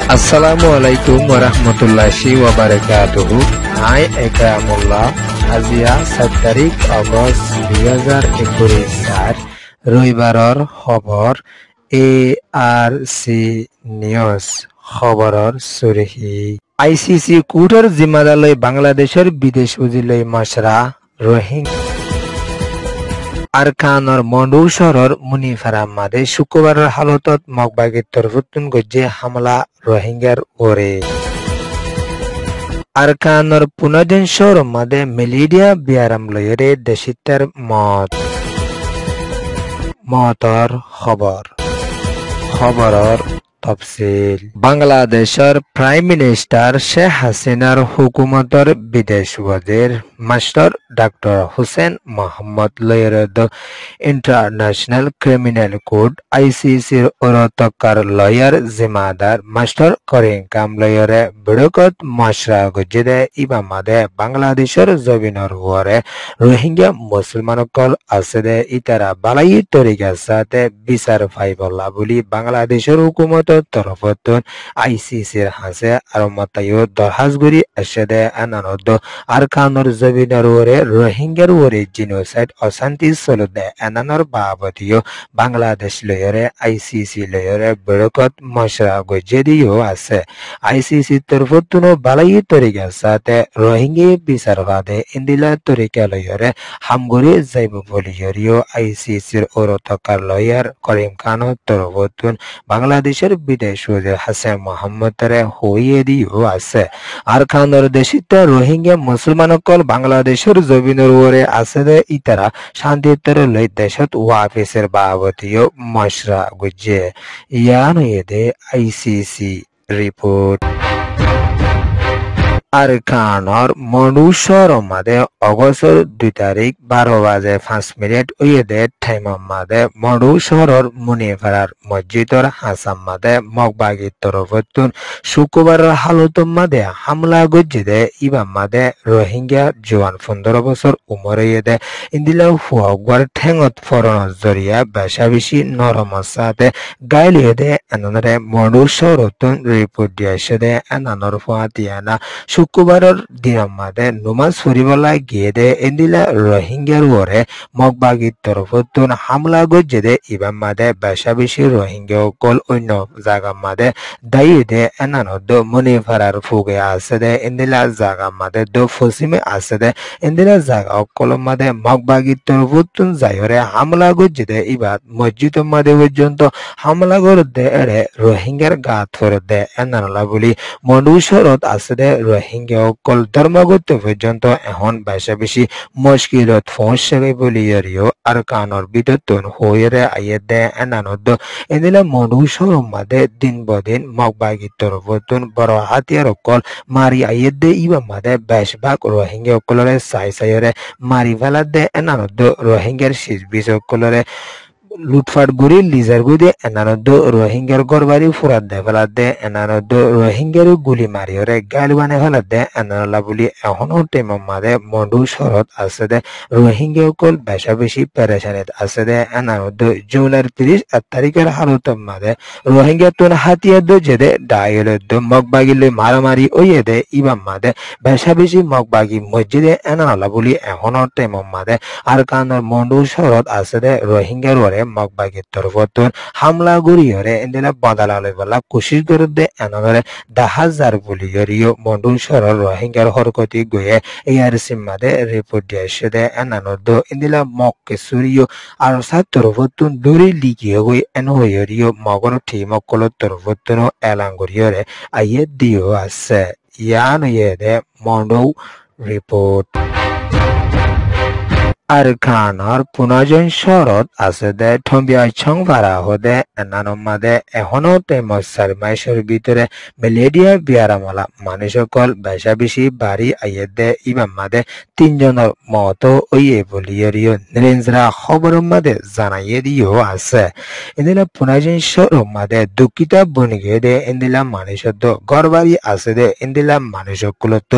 Assalamualaikum warahmatullahi wabarakatuh. I Ekramullah. আজিয়া 7 তাৰিখ August 2021 ৰবিবাৰৰ খবৰ ARC news খবৰৰ সুৰহি ICC কোৰ্টৰ জিম্মাদাৰলৈ বাংলাদেশৰ বিদেশ উজিলৈ মশৰা রোহিঙ্গা আরকানৰ মণ্ডু চহৰৰ মুনিফাৰা মাদে শুক্ৰবাৰৰ হালতত মগবাগীৰ তৰফুতুন গজ্জে হামলা রোহিঙ্গাৰ ওৰে আরকানৰ পুনজন চহৰৰ মাদে মেলেৰিয়া বিয়াৰাম লয়ৰে দেশিতাৰ মতৰ খবৰৰ তফসিল বাংলাদেশৰ প্ৰাইম মিনিষ্টাৰ শেখ হাসিনাৰ হুকুমতৰ বিদেশ ওয়াজিৰ মাস্টার ডক্টর হুসেন মোহাম্মদ লয়রদ ইন্টারন্যাশনাল ক্রিমিনাল কোর্ট ICCৰ অৰতকাৰ লয়াৰ জিম্মাদাৰ মাস্টার করিম কাম লয়ৰে বিৰকত মশৰা গজিদে ইবামাদে বাংলাদেশৰ জবিনৰ ওৰে রোহিঙ্গা মুছলমানসকল আছে দে ইতাৰা বালাই তৰিকা সাথে বিচাৰ ফাইবলা বুলি বাংলাদেশৰ হুকুমত তৰফতন ICCৰ হাসে আৰু মতায়ো দৰহাজগুৰি আছে দে আনানদ আরকানৰ জবিনৰ ওৰে রোহিঙ্গাৰ ওৰে জিনোসাইড অশান্তি চলতে এনানৰ বাবদিও বাংলাদেশ লয়ৰে ICC লয়ৰে বিৰকত মশৰা গজেদিও আছে ICC তৰফতন বালাই তৰিকা সাথে রোহিঙ্গা বিচাৰ বাদে ইন্দিলা তৰিকা লয়ৰে হামগুৰি যাইব বুলি ICCৰ অৰতকাৰ লয়াৰ করিম খানৰ তৰফতন বাংলাদেশৰ বিদেশ ওয়াজির হাসান মোহাম্মদরে হইয়ে দিও আছে আরকানৰ দেশিত রোহিঙ্গা মুছলমানসকল বাংলাদেশৰ জবিনৰ ওৰে আছে দে ইতাৰা শান্তিতৰ লৈ দেশত ওয়াফিসের বাবদিও মশরা গুজে ইয়ান এদে ICC রিপোর্ট আরকানৰ মণ্ডু চহৰৰ মাদে অগষ্টৰ 2 তাৰিখ 12:05 ওয়েদে টাইমৰ মাদে মণ্ডু চহৰৰ মুনিফাৰাৰ মসজিদৰ হাসাম মাদে মগবাগীৰ তৰফতুন শুক্ৰবাৰৰ হালতৰ মাদে হামলা গজিদে ইবাম মাদে রোহিঙ্গা জোৱান 15 বছৰ উমৰয়েদে ইন্দিলা হুৱাগুৱাৰ ঠেঙত ফৰণৰ জৰিয়া বেছি নৰম সাথে গাইলিয়েদে এনৰে মণ্ডু চহৰতুন ৰিপোৰ্ট দিয়াছে দে এনানৰ ফুৱাতিয়ানা শুক্ৰবাৰৰ দিনৰ মাদে নমাজ পঢ়িবলৈ গিয়ে দে ইন্দিলা রোহিঙ্গাৰ ওৰে মগবাগীৰ তৰফতুন হামলা গজিদে ইবাম মাদে বেছি রোহিঙ্গা কল অন্য জাগা মাদে দায়ী দে এনানদ মুনিফাৰাৰ ফুগে আছে দে ইন্দিলা জাগা মাদে দো পশ্চিমে আছে দে ইন্দিলা জাগা কল মাদে মগবাগীৰ তৰফতুন যায়ৰে হামলা গজিদে ইবাদ মসজিদ মাদে পর্যন্ত হামলা করতে এড়ে রোহিঙ্গার গাত ফেরতে এনানলা বলি মণ্ডু চহৰত আছে দে রোহিঙ্গা অকল ধর্মগত পর্যন্ত এখন বেছি মুশকিলত ফসে বলি আরকানৰ বিদতন হইরে আইয়ে দে এনানদ এদিলা মণ্ডু চহৰৰ মাদে দিন বদিন মগবাগীৰ তৰফতুন বড় হাতিয়াৰ অকল মারি আইয়ে দে ইবা মাদে বেশভাগ রোহিঙ্গা অকলরে চাইরে মারি ফেলা দে এনানদ রোহিঙ্গার শিজ অকলরে লুটফাট গুড়ি লিজার গুদে এনানদ রোহিঙ্গার গড়বাড়ি ফুরাত দে ফেলা দে এনানদ রোহিঙ্গার গুলি মারিয়রে গাল বানে ফেলা দে এনানলা বলি এখনো টেমর মাদে মণ্ডু চহৰত আছে দে রোহিঙ্গা অকল বেছি পেরেশানিত আছে দে এনানদ জুলাইৰ 31 তাৰিখৰ হালতৰ মাদে রোহিঙ্গা তুন হাতিয়ার দো যেদে ডায়লদ মগবাগিলৈ মারামারি ওয়ে দে ইবাম মাদে বেছি মগবাগি মসজিদে এনানলা বলি এখনো টেমর মাদে আরকানৰ মণ্ডু চহৰত আছে দে রোহিঙ্গার ওরে মগবাগীৰ তৰফতুন হামলা গুৰিয়ৰে এন্দিলা বদলালৈ বলা কোশিশ করতে এনৰে 10,000 বুলি মণ্ডু চহৰৰ রোহিঙ্গাৰ হৰকতি গয়ে ARC মাদে রিপোর্ট দিয়েছে দে এনানদ এন্দিলা মক্কে সুরিয় আৰু সাত তৰফতুন দূৰি লিগিয়ে গৈ এনহয়ৰিয় মগৰ ঠিমকল তৰফতুন এলাং গুৰিয়ৰে আইয়ে দিও আছে ইয়ান ইয়েদে মণ্ডু রিপোর্ট আরকানৰ পুনজন চহৰত আছে দে থম্বিয়া ছংভাৰা হদে এনানৰ মাদে এখনো টেমত 4 মাসৰ ভিতরে মেলেরিয়া বিয়ারামলা মানুষসকল বেছি বাড়ি আইয়ে দে ইবাম মাদে 3 জনৰ মত ওয়ে বলিয়রিও নিরঞ্জরা খবৰৰ মাদে জানাইয়ে দিও আছে এদিলা পুনজন চহৰৰ মাদে দুকিতা বনিগে দে এদিলা মানুষত গড়বাড়ি আছে দে এদিলা মানুষসকলত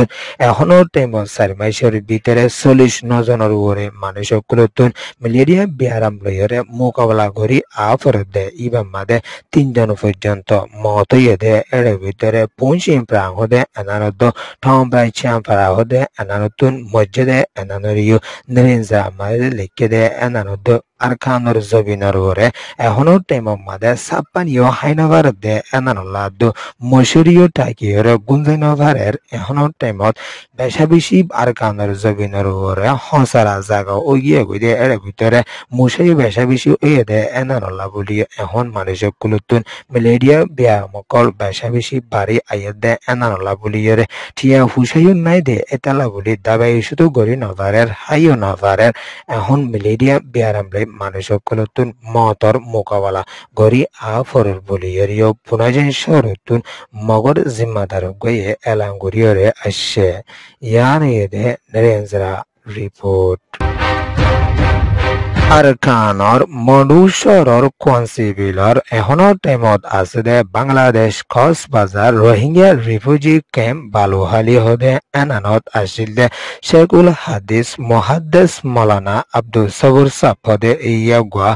এখনো টেমত 4 মাসৰ ভিতরে 40 জনৰ ওরে মানুষগুলোতুন ম্যালেরিয়া বিয়ারাম লইরে মোকাবেলা করি আফরদে ইবা মাদে 3 জন পর্যন্ত মত হইয়ে এর ভিতরে পৌঁছিম প্রাং হদে এনারদ ঠম্বাই চাম্পারা হদে এনারতুন মসজিদে এনানরিও নরেন্দ্র মাদে লিখে দে এনারদ আরখানোর জবিনর ওরে এখনো টাইমম মাদে সাপ্পানিও হাইনাবার দে এনানলাদ মশুরিও টাকিয়রে গুঞ্জাইনভারের এখনো টাইমত বেশা বেশি আরখানোর জবিনর ওরে হসারা জায়গা ও গিয়ে গিয়ে এর ভিতরে মশারি বেশা বেশি ওয়ে দে এনানলা বলি এখন মানুষগুলোতুন ম্যালেরিয়া ব্যায়ামকল বেশা বেশি বাড়ি আইয়ে দে এনানলা বলি এর ঠিয়া হুসাইও নাই দে এতালা বলি দাবাই শুধু গড়ি নভারের হাইও নভারের এখন ম্যালেরিয়া ব্যায়াম মানুষগুলোতুন মতর মোকাবেলা গড়ি আফরর বলি এরিও পুনাজেন শহরতুন মগর জিম্মাদার গয়ে এলাঙ্গুরিয়রে আসছে ইয়ানে দে নরেন্দ্র রিপোর্ট আরকানর মনুষ্যরর কনসিবিলার এখনো টাইমত আছে দে বাংলাদেশ কক্সবাজার রোহিঙ্গা রিফিউজি ক্যাম্প বালুহালি হদে এনানত আসিল দে শেখুল হাদিস মুহাদ্দিস মাওলানা আব্দুল সবুর সাফদে ইয়াগুয়া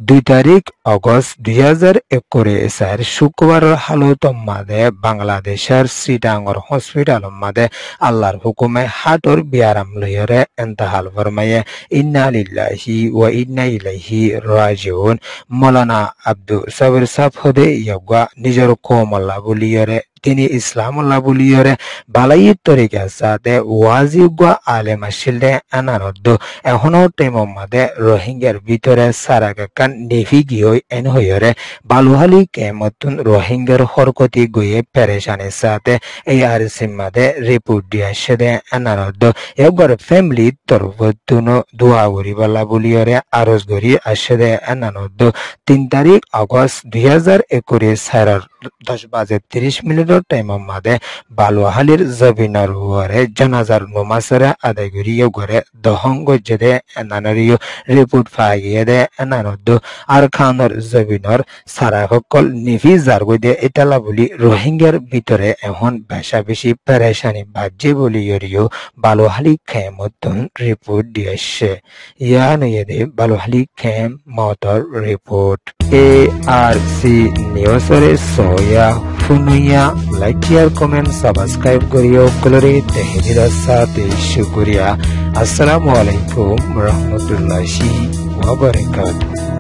2 তারিখ আগস্ট 2021 শুক্রবার হালত মাদে বাংলাদেশের শ্রীডাঙ্গর হসপিটাল মাদে আল্লাহর হুকুমে হাটর বিয়ারাম লইরে এন্তাহাল ফরমায়ে ইন্না লিল্লাহি ওয়া ইন্না ইলাইহি রাজিউন মাওলানা আব্দুল সবুর সাফদে ইয়াগুয়া নিজের কোমল্লা বলিয়রে তিনি ইসলামুল্লাহ বলিয়রে বালাই তরিকা সাথে ওয়াজিগুয়া আলেম আসিলে আনারদ এখনো টাইমম মাদে রোহিঙ্গার ভিতরে সারাকান নেভি গিয়ে এন হইরে বালুহালি কেমতুন রোহিঙ্গার হরকতি গিয়ে পেরেশানি সাথে এই আর সিমাদে রিপোর্ট দিয়ে আসে দে আনারদ একবার ফ্যামিলি তরফতুন দোয়া করিবালা বলিয়রে আরজ করি আসে দে আনারদ 3 তারিখ আগস্ট 2021 সারার 10:30 টাইমম মাদে বালুহালির জবিনার হুয়ারে জানাজার নমাজরে আদায় করিয়ে ঘরে দহং গজে এনানরিও রিপোর্ট পাইয়ে দে এনানদ আর খানর জবিনর সারা সকল নিফি জারগদে এটালা বলি রোহিঙ্গার ভিতরে এখন বেশা বেশি পেরেশানি বাজে বলি ইরিও বালুহালি খেমতন রিপোর্ট দিয়েছে ইয়া নিয়ে দে বালুহালি খেম মতর রিপোর্ট ARC নিউজরে সোয়া ফুনুয়া লাইক শেয়ার কমেন্ট সাবস্ক্রাইব করিও কলরে তেহদির সাথে শুকরিয়া আসসালামু আলাইকুম রহমতুল্লাহি ওয়া বারাকাতুহু।